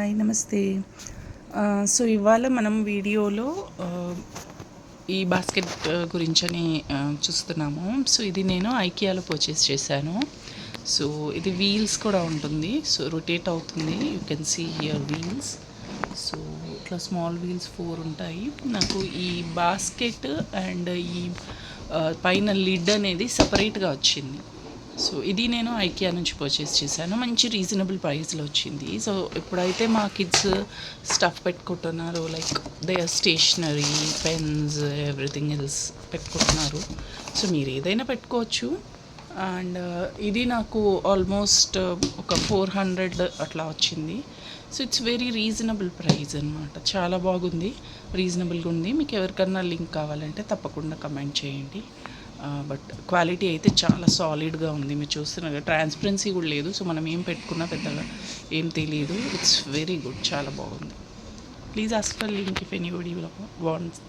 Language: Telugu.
హాయ్ నమస్తే. సో ఇవాళ మనం వీడియోలో ఈ బాస్కెట్ గురించని చూస్తున్నాము. సో ఇది నేను ఐకియాలో పర్చేస్ చేశాను. సో ఇది వీల్స్ కూడా ఉంటుంది. సో రొటేట్ అవుతుంది. You can see here wheels. So ఇట్లా స్మాల్ వీల్స్ 4 ఉంటాయి. నాకు ఈ బాస్కెట్ అండ్ ఈ పైన లిడ్ అనేది సపరేట్గా వచ్చింది. సో ఇది నేను ఐకియా నుంచి పర్చేస్ చేశాను. మంచి రీజనబుల్ ప్రైస్లో వచ్చింది. సో ఎప్పుడైతే మా కిడ్స్ స్టఫ్ పెట్టుకుంటున్నారు, like they stationery, pens, everything else పెట్టుకుంటున్నారు. సో మీరు ఏదైనా పెట్టుకోవచ్చు. అండ్ ఇది నాకు ఆల్మోస్ట్ ఒక 400 అట్లా వచ్చింది. So it's very reasonable price అనమాట. చాలా బాగుంది, రీజనబుల్గా ఉంది. మీకు ఎవరికన్నా లింక్ కావాలంటే తప్పకుండా కమెంట్ చేయండి. బట్ క్వాలిటీ అయితే చాలా సాలిడ్గా ఉంది. మీరు చూస్తున్నారు, ట్రాన్స్పరెన్సీ కూడా లేదు. సో మనం ఏం పెట్టుకున్నా పెద్దగా ఏం తెలియదు. ఇట్స్ వెరీ గుడ్, చాలా బాగుంది. Please ask for link if anybody wants.